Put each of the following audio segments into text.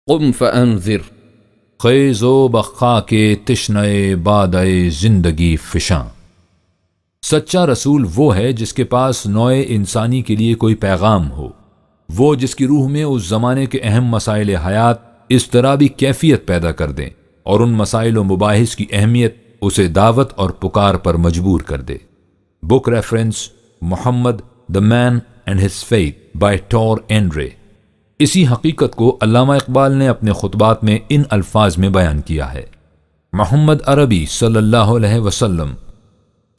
قم فانذر، خیز و بخا کے تشنئے بادئے زندگی فشاں۔ سچا رسول وہ ہے جس کے پاس نوع انسانی کے لیے کوئی پیغام ہو، وہ جس کی روح میں اس زمانے کے اہم مسائل حیات اضطرابی کیفیت پیدا کر دیں اور ان مسائل و مباحث کی اہمیت اسے دعوت اور پکار پر مجبور کر دے۔ Book reference Muhammad the man and his faith by Tor Andrae. اسی حقیقت کو علامہ اقبال نے اپنے خطبات میں ان الفاظ میں بیان کیا ہے۔ محمد عربی صلی اللہ علیہ وسلم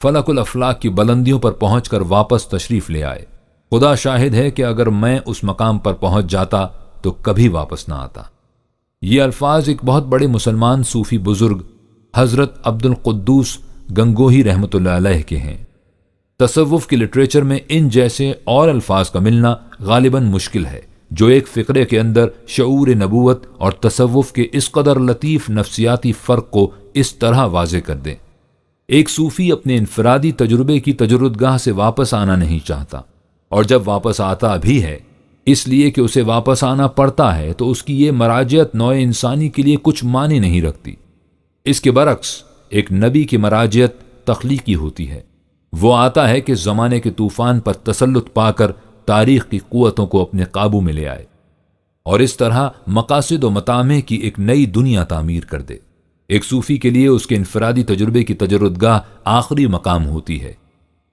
فلک الافلاک کی بلندیوں پر پہنچ کر واپس تشریف لے آئے۔ خدا شاہد ہے کہ اگر میں اس مقام پر پہنچ جاتا تو کبھی واپس نہ آتا۔ یہ الفاظ ایک بہت بڑے مسلمان صوفی بزرگ حضرت عبد القدوس گنگوہی رحمۃ اللہ علیہ کے ہیں۔ تصوف کی لٹریچر میں ان جیسے اور الفاظ کا ملنا غالباً مشکل ہے جو ایک فقرے کے اندر شعور نبوت اور تصوف کے اس قدر لطیف نفسیاتی فرق کو اس طرح واضح کر دیں۔ ایک صوفی اپنے انفرادی تجربے کی تجردگاہ سے واپس آنا نہیں چاہتا، اور جب واپس آتا بھی ہے اس لیے کہ اسے واپس آنا پڑتا ہے تو اس کی یہ مراجعت نوع انسانی کے لیے کچھ معنی نہیں رکھتی۔ اس کے برعکس ایک نبی کی مراجعت تخلیقی ہوتی ہے۔ وہ آتا ہے کہ زمانے کے طوفان پر تسلط پا کر تاریخ کی قوتوں کو اپنے قابو میں لے آئے اور اس طرح مقاصد و مطامع کی ایک نئی دنیا تعمیر کر دے۔ ایک صوفی کے لیے اس کے انفرادی تجربے کی تجردگاہ آخری مقام ہوتی ہے،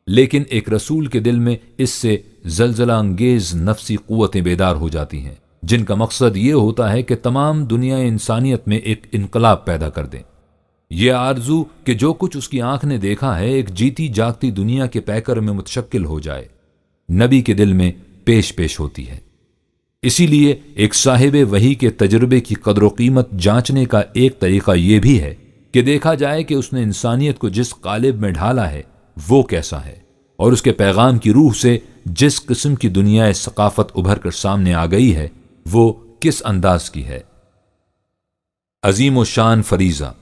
لیکن ایک رسول کے دل میں اس سے زلزلہ انگیز نفسی قوتیں بیدار ہو جاتی ہیں جن کا مقصد یہ ہوتا ہے کہ تمام دنیا انسانیت میں ایک انقلاب پیدا کر دیں۔ یہ آرزو کہ جو کچھ اس کی آنکھ نے دیکھا ہے ایک جیتی جاگتی دنیا کے پیکر میں متشکل ہو جائے، نبی کے دل میں پیش ہوتی ہے۔ اسی لیے ایک صاحب وحی کے تجربے کی قدر و قیمت جانچنے کا ایک طریقہ یہ بھی ہے کہ دیکھا جائے کہ اس نے انسانیت کو جس قالب میں ڈھالا ہے وہ کیسا ہے، اور اس کے پیغام کی روح سے جس قسم کی دنیا ثقافت ابھر کر سامنے آ گئی ہے وہ کس انداز کی ہے۔ عظیم و شان فریضہ۔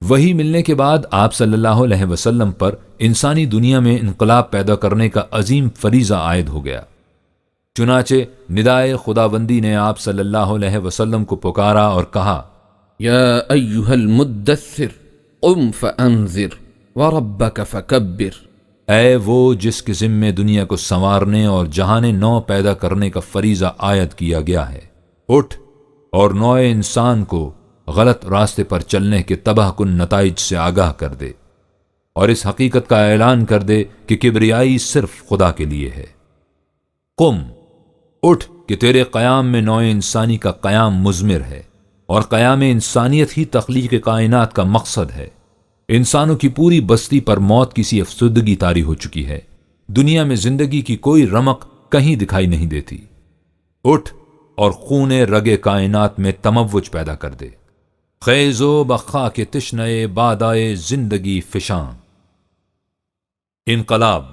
وہی ملنے کے بعد آپ صلی اللہ علیہ وسلم پر انسانی دنیا میں انقلاب پیدا کرنے کا عظیم فریضہ عائد ہو گیا۔ چنانچہ ندائے خداوندی نے آپ صلی اللہ علیہ وسلم کو پکارا اور کہا، یا ایھا المدثر قم فانذر وربک فکبر۔ اے وہ جس کے ذمے دنیا کو سنوارنے اور جہان نو پیدا کرنے کا فریضہ عائد کیا گیا ہے، اٹھ اور نوع انسان کو غلط راستے پر چلنے کے تباہ کن نتائج سے آگاہ کر دے، اور اس حقیقت کا اعلان کر دے کہ کبریائی صرف خدا کے لیے ہے۔ قم، اٹھ کہ تیرے قیام میں نوع انسانی کا قیام مضمر ہے، اور قیام انسانیت ہی تخلیق کائنات کا مقصد ہے۔ انسانوں کی پوری بستی پر موت کی سی افسردگی طاری ہو چکی ہے، دنیا میں زندگی کی کوئی رمق کہیں دکھائی نہیں دیتی۔ اٹھ اور خون رگ کائنات میں تموج پیدا کر دے۔ خیز و بخا کے تشنئے بادائے زندگی فشاں۔ انقلاب۔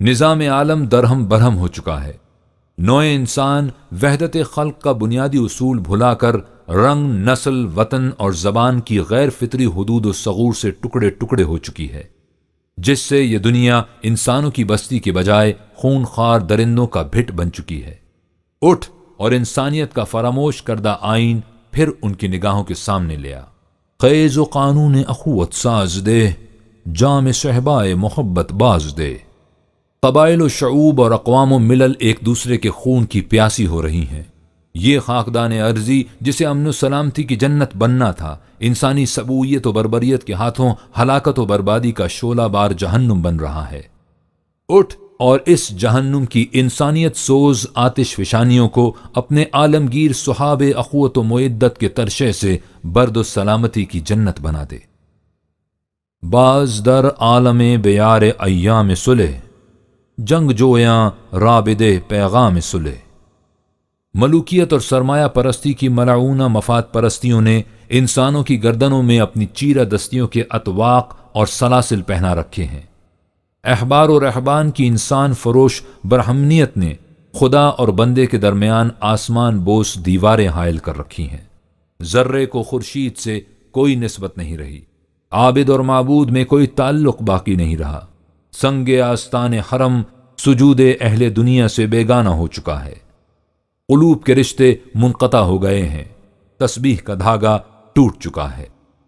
نظام عالم درہم برہم ہو چکا ہے۔ نوع انسان وحدت خلق کا بنیادی اصول بھلا کر رنگ، نسل، وطن اور زبان کی غیر فطری حدود و ثغور سے ٹکڑے ٹکڑے ہو چکی ہے، جس سے یہ دنیا انسانوں کی بستی کے بجائے خون خوار درندوں کا بھٹ بن چکی ہے۔ اٹھ اور انسانیت کا فراموش کردہ آئین پھر ان کی نگاہوں کے سامنے لیا۔ خیز و قانون اخوت ساز دے، جام صحبائے محبت باز دے۔ قبائل و شعوب اور اقوام و ملل ایک دوسرے کے خون کی پیاسی ہو رہی ہیں۔ یہ خاکدان ارضی جسے امن و سلامتی کی جنت بننا تھا، انسانی سبویت و بربریت کے ہاتھوں ہلاکت و بربادی کا شعلہ بار جہنم بن رہا ہے۔ اٹھ اور اس جہنم کی انسانیت سوز آتش فشانیوں کو اپنے عالمگیر صحاب اخوت و معدت کے ترشے سے برد و سلامتی کی جنت بنا دے۔ باز در عالم بیار ایام صلح، جنگ جویاں رابد پیغام صلح۔ ملوکیت اور سرمایہ پرستی کی ملعونہ مفاد پرستیوں نے انسانوں کی گردنوں میں اپنی چیرہ دستیوں کے اطواق اور سلاسل پہنا رکھے ہیں۔ احبار و رہبان کی انسان فروش برہمنیت نے خدا اور بندے کے درمیان آسمان بوس دیواریں حائل کر رکھی ہیں۔ ذرے کو خورشید سے کوئی نسبت نہیں رہی، عابد اور معبود میں کوئی تعلق باقی نہیں رہا۔ سنگ آستان حرم سجود اہل دنیا سے بیگانہ ہو چکا ہے۔ قلوب کے رشتے منقطع ہو گئے ہیں، تسبیح کا دھاگا ٹوٹ چکا ہے۔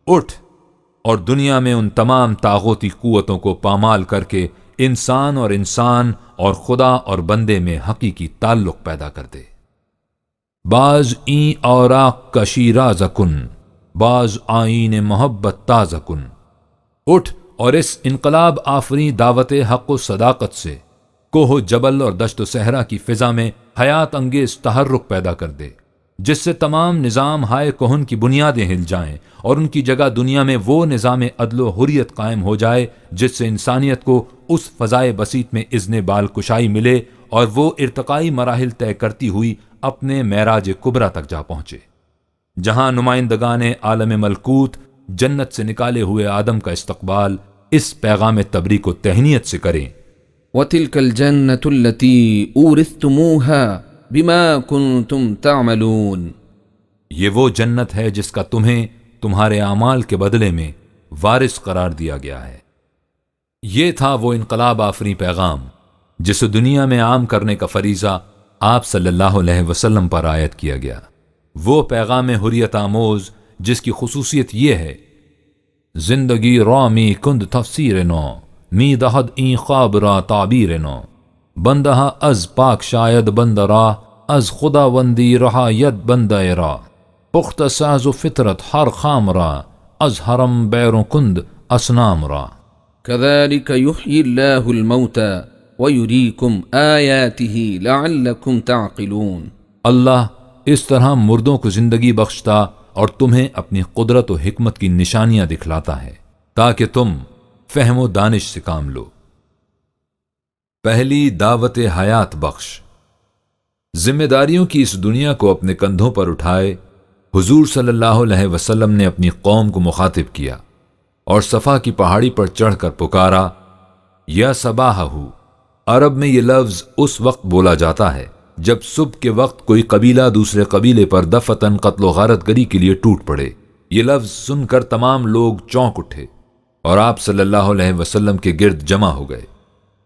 اٹھ اور دنیا میں ان تمام طاغوتی قوتوں کو پامال کر کے انسان اور خدا اور بندے میں حقیقی تعلق پیدا کر دے۔ بعض این اوراق کا شیرازہ کن، بعض آئین محبت تازہ کن۔ اٹھ اور اس انقلاب آفریں دعوت حق و صداقت سے کوہ و جبل اور دشت و صحرا کی فضا میں حیات انگیز تحرک پیدا کر دے، جس سے تمام نظام ہائے کہن کی بنیادیں ہل جائیں اور ان کی جگہ دنیا میں وہ نظام عدل و حریت قائم ہو جائے جس سے انسانیت کو اس فضائے بسیط میں اذن بال کشائی ملے اور وہ ارتقائی مراحل طے کرتی ہوئی اپنے معراج کبریٰ تک جا پہنچے، جہاں نمائندگان عالم ملکوت جنت سے نکالے ہوئے آدم کا استقبال اس پیغام تبریک و تہنیت سے کریں۔ وَتِلْكَ الْجَنَّةُ الَّتِي أُورِثْتُمُوهَا بِمَا كُنْتُمْ تَعْمَلُونَ، یہ وہ جنت ہے جس کا تمہیں تمہارے اعمال کے بدلے میں وارث قرار دیا گیا ہے۔ یہ تھا وہ انقلاب آفریں پیغام جسے دنیا میں عام کرنے کا فریضہ آپ صلی اللہ علیہ وسلم پر عائد کیا گیا، وہ پیغام حریت آموز جس کی خصوصیت یہ ہے: زندگی رامی کند تفسیر نو، می دہد این خواب را تعبیر نو، بندہ از پاک شاید بند را، از خدا وندی رہا ید بندہ را، پخت ساز و فطرت ہر خام را، از حرم بیروں کند اسنام را۔ كذلك يحيي الله الموتى ويريكم آياته لعلكم تعقلون۔ اللہ اس طرح مردوں کو زندگی بخشتا اور تمہیں اپنی قدرت و حکمت کی نشانیاں دکھلاتا ہے تاکہ تم فہم و دانش سے کام لو۔ پہلی دعوت حیات بخش۔ ذمہ داریوں کی اس دنیا کو اپنے کندھوں پر اٹھائے حضور صلی اللہ علیہ وسلم نے اپنی قوم کو مخاطب کیا اور صفا کی پہاڑی پر چڑھ کر پکارا، یا صباحہ۔ عرب میں یہ لفظ اس وقت بولا جاتا ہے جب صبح کے وقت کوئی قبیلہ دوسرے قبیلے پر دفعتاً قتل و غارت گری کے لیے ٹوٹ پڑے۔ یہ لفظ سن کر تمام لوگ چونک اٹھے اور آپ صلی اللہ علیہ وسلم کے گرد جمع ہو گئے۔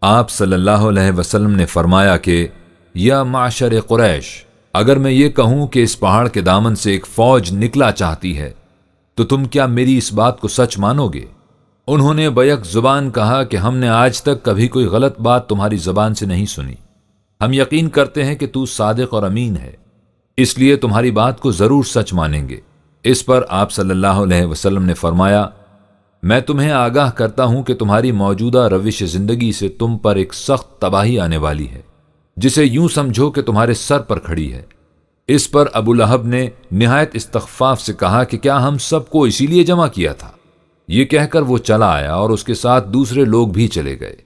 آپ صلی اللہ علیہ وسلم نے فرمایا کہ یا معشر قریش، اگر میں یہ کہوں کہ اس پہاڑ کے دامن سے ایک فوج نکلا چاہتی ہے تو تم کیا میری اس بات کو سچ مانو گے؟ انہوں نے بیک زبان کہا کہ ہم نے آج تک کبھی کوئی غلط بات تمہاری زبان سے نہیں سنی، ہم یقین کرتے ہیں کہ تو صادق اور امین ہے، اس لیے تمہاری بات کو ضرور سچ مانیں گے۔ اس پر آپ صلی اللہ علیہ وسلم نے فرمایا، میں تمہیں آگاہ کرتا ہوں کہ تمہاری موجودہ روش زندگی سے تم پر ایک سخت تباہی آنے والی ہے جسے یوں سمجھو کہ تمہارے سر پر کھڑی ہے۔ اس پر ابو لہب نے نہایت استخفاف سے کہا کہ کیا ہم سب کو اسی لیے جمع کیا تھا؟ یہ کہہ کر وہ چلا آیا اور اس کے ساتھ دوسرے لوگ بھی چلے گئے۔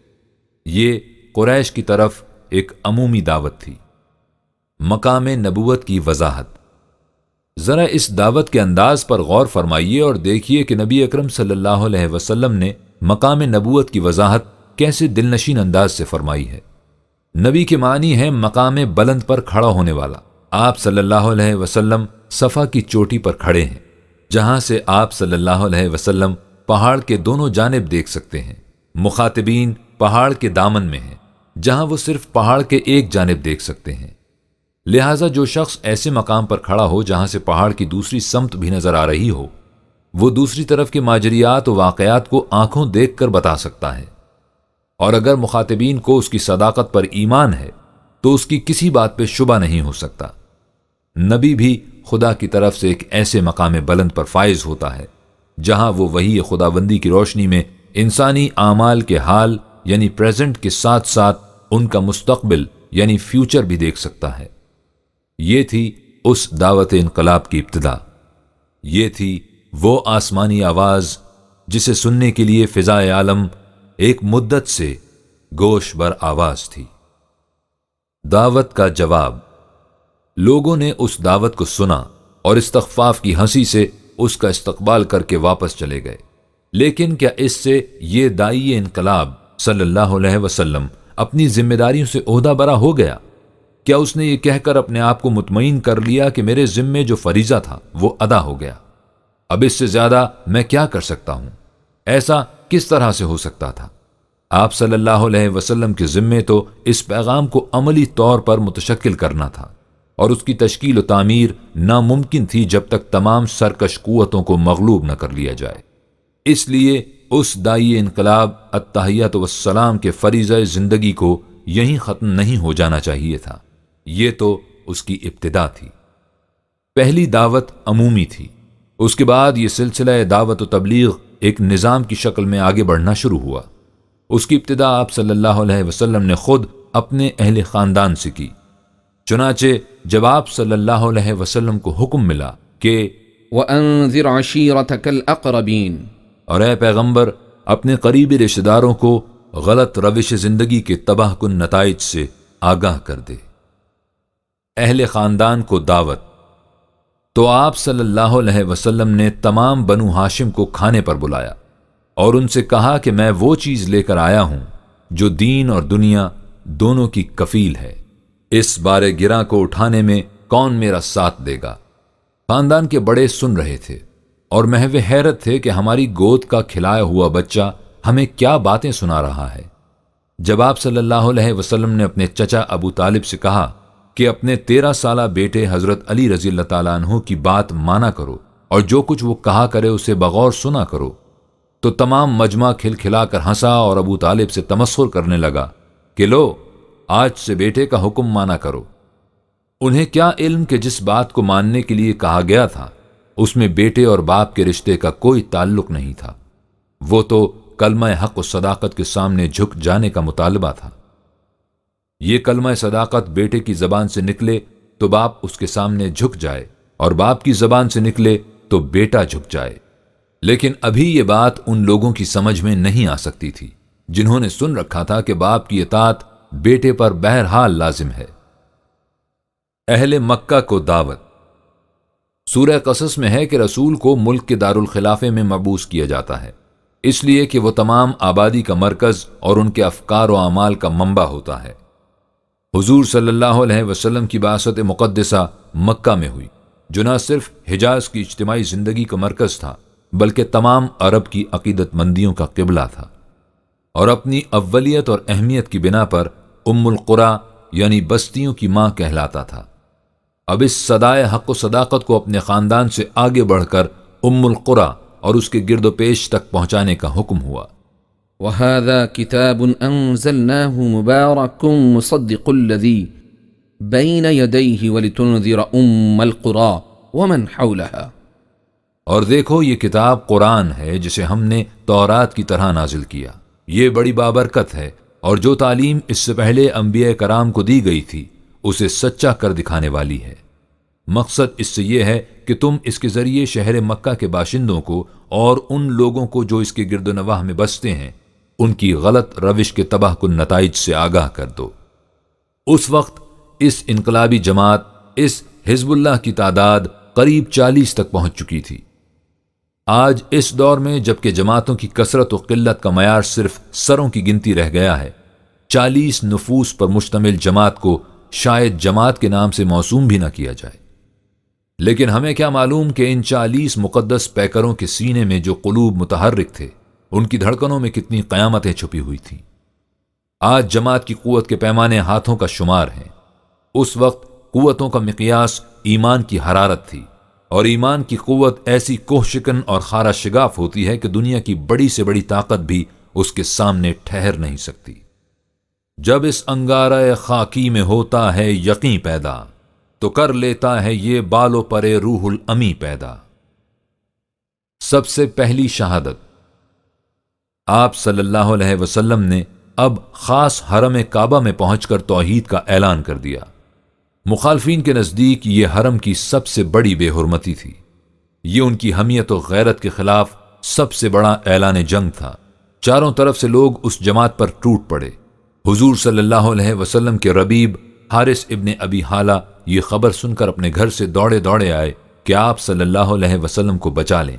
یہ قریش کی طرف ایک عمومی دعوت تھی۔ مقام نبوت کی وضاحت۔ ذرا اس دعوت کے انداز پر غور فرمائیے اور دیکھیے کہ نبی اکرم صلی اللہ علیہ وسلم نے مقام نبوت کی وضاحت کیسے دلنشین انداز سے فرمائی ہے۔ نبی کے معنی ہے مقام بلند پر کھڑا ہونے والا۔ آپ صلی اللہ علیہ وسلم صفا کی چوٹی پر کھڑے ہیں، جہاں سے آپ صلی اللہ علیہ وسلم پہاڑ کے دونوں جانب دیکھ سکتے ہیں۔ مخاطبین پہاڑ کے دامن میں ہیں، جہاں وہ صرف پہاڑ کے ایک جانب دیکھ سکتے ہیں۔ لہٰذا جو شخص ایسے مقام پر کھڑا ہو جہاں سے پہاڑ کی دوسری سمت بھی نظر آ رہی ہو، وہ دوسری طرف کے ماجریات و واقعات کو آنکھوں دیکھ کر بتا سکتا ہے، اور اگر مخاطبین کو اس کی صداقت پر ایمان ہے تو اس کی کسی بات پہ شبہ نہیں ہو سکتا۔ نبی بھی خدا کی طرف سے ایک ایسے مقام بلند پر فائز ہوتا ہے جہاں وہ وحی خداوندی کی روشنی میں انسانی اعمال کے حال یعنی پریزنٹ کے ساتھ ساتھ ان کا مستقبل یعنی فیوچر بھی دیکھ سکتا ہے۔ یہ تھی اس دعوت انقلاب کی ابتدا، یہ تھی وہ آسمانی آواز جسے سننے کے لیے فضائے عالم ایک مدت سے گوش بر آواز تھی۔ دعوت کا جواب۔ لوگوں نے اس دعوت کو سنا اور استخفاف کی ہنسی سے اس کا استقبال کر کے واپس چلے گئے، لیکن کیا اس سے یہ داعی انقلاب صلی اللہ علیہ وسلم اپنی ذمہ داریوں سے عہدہ برا ہو گیا؟ کیا اس نے یہ کہہ کر اپنے آپ کو مطمئن کر لیا کہ میرے ذمے جو فریضہ تھا وہ ادا ہو گیا، اب اس سے زیادہ میں کیا کر سکتا ہوں؟ ایسا کس طرح سے ہو سکتا تھا؟ آپ صلی اللہ علیہ وسلم کے ذمے تو اس پیغام کو عملی طور پر متشکل کرنا تھا، اور اس کی تشکیل و تعمیر ناممکن تھی جب تک تمام سرکش قوتوں کو مغلوب نہ کر لیا جائے۔ اس لیے اس دائی انقلاب التحیات والسلام کے فریضہ زندگی کو یہیں ختم نہیں ہو جانا چاہیے تھا۔ یہ تو اس کی ابتدا تھی۔ پہلی دعوت عمومی تھی، اس کے بعد یہ سلسلہ دعوت و تبلیغ ایک نظام کی شکل میں آگے بڑھنا شروع ہوا۔ اس کی ابتدا آپ صلی اللہ علیہ وسلم نے خود اپنے اہل خاندان سے کی۔ چنانچہ جب آپ صلی اللہ علیہ وسلم کو حکم ملا کہ وَأَنذِرْ عَشِيرَتَكَ الْأَقْرَبِينَ، اور اے پیغمبر اپنے قریبی رشتہ داروں کو غلط روش زندگی کے تباہ کن نتائج سے آگاہ کر دے، اہل خاندان کو دعوت، تو آپ صلی اللہ علیہ وسلم نے تمام بنو ہاشم کو کھانے پر بلایا اور ان سے کہا کہ میں وہ چیز لے کر آیا ہوں جو دین اور دنیا دونوں کی کفیل ہے، اس بارے گراں کو اٹھانے میں کون میرا ساتھ دے گا؟ خاندان کے بڑے سن رہے تھے اور محو حیرت تھے کہ ہماری گود کا کھلایا ہوا بچہ ہمیں کیا باتیں سنا رہا ہے۔ جب آپ صلی اللہ علیہ وسلم نے اپنے چچا ابو طالب سے کہا کہ اپنے 13 سالہ بیٹے حضرت علی رضی اللہ تعالیٰ عنہ کی بات مانا کرو اور جو کچھ وہ کہا کرے اسے بغور سنا کرو، تو تمام مجمع کھلکھلا کر ہنسا اور ابو طالب سے تمسخر کرنے لگا کہ لو آج سے بیٹے کا حکم مانا کرو۔ انہیں کیا علم کہ جس بات کو ماننے کے لیے کہا گیا تھا اس میں بیٹے اور باپ کے رشتے کا کوئی تعلق نہیں تھا، وہ تو کلمہ حق و صداقت کے سامنے جھک جانے کا مطالبہ تھا۔ یہ کلمہ صداقت بیٹے کی زبان سے نکلے تو باپ اس کے سامنے جھک جائے اور باپ کی زبان سے نکلے تو بیٹا جھک جائے، لیکن ابھی یہ بات ان لوگوں کی سمجھ میں نہیں آ سکتی تھی جنہوں نے سن رکھا تھا کہ باپ کی اطاعت بیٹے پر بہرحال لازم ہے۔ اہل مکہ کو دعوت۔ سورہ قصص میں ہے کہ رسول کو ملک کے دارالخلافے میں مبعوث کیا جاتا ہے، اس لیے کہ وہ تمام آبادی کا مرکز اور ان کے افکار و اعمال کا منبع ہوتا ہے۔ حضور صلی اللہ علیہ وسلم کی بعثت مقدسہ مکہ میں ہوئی، جو نہ صرف حجاز کی اجتماعی زندگی کا مرکز تھا بلکہ تمام عرب کی عقیدت مندیوں کا قبلہ تھا، اور اپنی اولیت اور اہمیت کی بنا پر ام القریٰ یعنی بستیوں کی ماں کہلاتا تھا۔ اب اس صدائے حق و صداقت کو اپنے خاندان سے آگے بڑھ کر ام القریٰ اور اس کے گرد و پیش تک پہنچانے کا حکم ہوا۔ وَهَذَا كِتَابٌ أَنزَلْنَاهُ مُبَارَكٌ مُصَدِّقُ الَّذِي بَيْنَ يَدَيْهِ وَلِتُنذِرَ أُمَّ الْقُرَىٰ وَمَنْ حَوْلَهَا، اور دیکھو یہ کتاب قرآن ہے جسے ہم نے تورات کی طرح نازل کیا، یہ بڑی بابرکت ہے اور جو تعلیم اس سے پہلے انبیاء کرام کو دی گئی تھی اسے سچا کر دکھانے والی ہے۔ مقصد اس سے یہ ہے کہ تم اس کے ذریعے شہر مکہ کے باشندوں کو اور ان لوگوں کو جو اس کے گرد و نواح میں بستے ہیں ان کی غلط روش کے تباہ کن نتائج سے آگاہ کر دو۔ اس وقت اس انقلابی جماعت، اس حزب اللہ کی تعداد قریب 40 تک پہنچ چکی تھی۔ آج اس دور میں جبکہ جماعتوں کی کثرت و قلت کا معیار صرف سروں کی گنتی رہ گیا ہے، 40 نفوس پر مشتمل جماعت کو شاید جماعت کے نام سے موسوم بھی نہ کیا جائے، لیکن ہمیں کیا معلوم کہ ان 40 مقدس پیکروں کے سینے میں جو قلوب متحرک تھے ان کی دھڑکنوں میں کتنی قیامتیں چھپی ہوئی تھیں۔ آج جماعت کی قوت کے پیمانے ہاتھوں کا شمار ہیں، اس وقت قوتوں کا مقیاس ایمان کی حرارت تھی، اور ایمان کی قوت ایسی کوہ شکن اور خارا شگاف ہوتی ہے کہ دنیا کی بڑی سے بڑی طاقت بھی اس کے سامنے ٹھہر نہیں سکتی۔ جب اس انگارہ خاکی میں ہوتا ہے یقین پیدا، تو کر لیتا ہے یہ بالو پرے روح الامی پیدا۔ سب سے پہلی شہادت، آپ صلی اللہ علیہ وسلم نے اب خاص حرم کعبہ میں پہنچ کر توحید کا اعلان کر دیا۔ مخالفین کے نزدیک یہ حرم کی سب سے بڑی بے حرمتی تھی، یہ ان کی حمیت و غیرت کے خلاف سب سے بڑا اعلان جنگ تھا۔ چاروں طرف سے لوگ اس جماعت پر ٹوٹ پڑے۔ حضور صلی اللہ علیہ وسلم کے ربیب حارث ابن ابی حالہ یہ خبر سن کر اپنے گھر سے دوڑے دوڑے آئے کہ آپ صلی اللہ علیہ وسلم کو بچا لیں،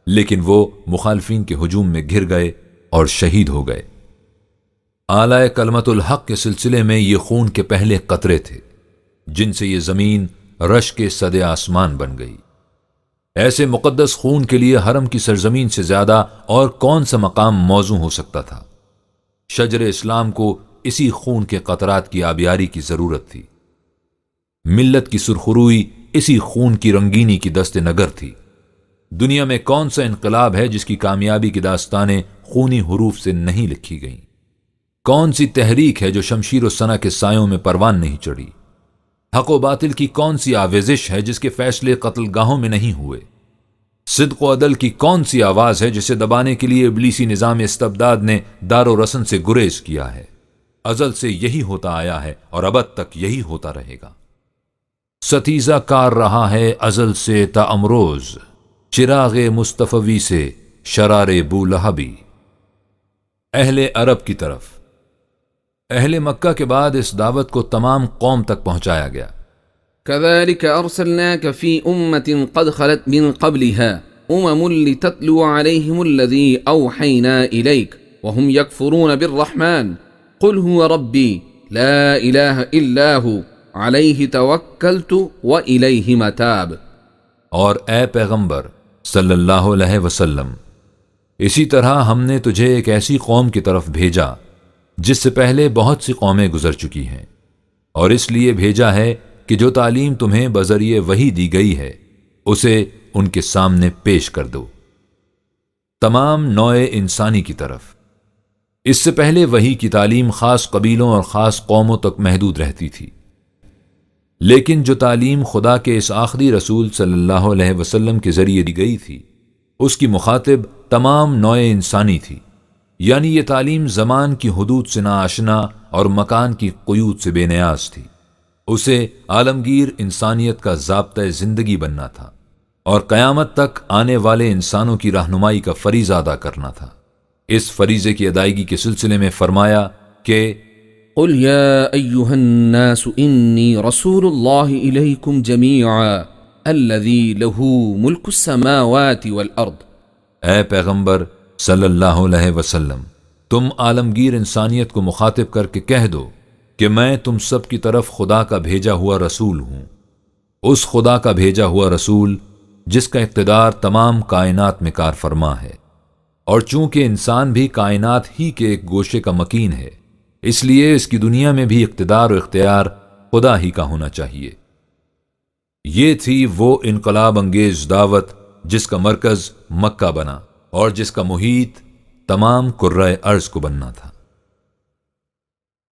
لیکن وہ مخالفین کے ہجوم میں گر گئے اور شہید ہو گئے۔ اعلیٰ کلمت الحق کے سلسلے میں یہ خون کے پہلے قطرے تھے جن سے یہ زمین رش کے سدے آسمان بن گئی۔ ایسے مقدس خون کے لیے حرم کی سرزمین سے زیادہ اور کون سا مقام موزوں ہو سکتا تھا؟ شجر اسلام کو اسی خون کے قطرات کی آبیاری کی ضرورت تھی۔ ملت کی سرخروئی اسی خون کی رنگینی کی دست نگر تھی۔ دنیا میں کون سا انقلاب ہے جس کی کامیابی کی داستانیں خونی حروف سے نہیں لکھی گئیں؟ کون سی تحریک ہے جو شمشیر و سنا کے سایوں میں پروان نہیں چڑھی؟ حق و باطل کی کون سی آویزش ہے جس کے فیصلے قتل گاہوں میں نہیں ہوئے؟ صدق و عدل کی کون سی آواز ہے جسے دبانے کے لیے ابلیسی نظام استبداد نے دار و رسن سے گریز کیا ہے؟ ازل سے یہی ہوتا آیا ہے اور ابد تک یہی ہوتا رہے گا۔ ستیزہ کار رہا ہے ازل سے تا امروز، چراغ مصطفی سے شرار بولہبی۔ اہل عرب کی طرف اہل مکہ کے بعد اس دعوت کو تمام قوم تک پہنچایا گیا۔ كذلك أرسلناك في أمة قد خلت من قبلها لتتلو عليهم الذي أوحينا إليك وهم يكفرون بالرحمن قل هو ربي لا إله إلا هو عليه توكلت وإليه متاب۔ اور اے پیغمبر صلی اللہ علیہ وسلم، اسی طرح ہم نے تجھے ایک ایسی قوم کی طرف بھیجا جس سے پہلے بہت سی قومیں گزر چکی ہیں، اور اس لیے بھیجا ہے کہ جو تعلیم تمہیں بذریعہ وحی دی گئی ہے اسے ان کے سامنے پیش کر دو، تمام نوع انسانی کی طرف۔ اس سے پہلے وحی کی تعلیم خاص قبیلوں اور خاص قوموں تک محدود رہتی تھی، لیکن جو تعلیم خدا کے اس آخری رسول صلی اللہ علیہ وسلم کے ذریعے دی گئی تھی اس کی مخاطب تمام نوع انسانی تھی، یعنی یہ تعلیم زمان کی حدود سے ناآشنا اور مکان کی قیود سے بے نیاز تھی۔ اسے عالمگیر انسانیت کا ضابطۂ زندگی بننا تھا اور قیامت تک آنے والے انسانوں کی رہنمائی کا فریضہ ادا کرنا تھا۔ اس فریضے کی ادائیگی کے سلسلے میں فرمایا کہ قل يا أيها الناس إني رسول الله إليكم جميعا الذي له ملك السماوات والأرض۔ اے پیغمبر صلی اللہ علیہ وسلم، تم عالمگیر انسانیت کو مخاطب کر کے کہہ دو کہ میں تم سب کی طرف خدا کا بھیجا ہوا رسول ہوں، اس خدا کا بھیجا ہوا رسول جس کا اقتدار تمام کائنات میں کار فرما ہے، اور چونکہ انسان بھی کائنات ہی کے ایک گوشے کا مکین ہے اس لیے اس کی دنیا میں بھی اقتدار و اختیار خدا ہی کا ہونا چاہیے۔ یہ تھی وہ انقلاب انگیز دعوت جس کا مرکز مکہ بنا اور جس کا محیط تمام قرۂ ارض کو بننا تھا۔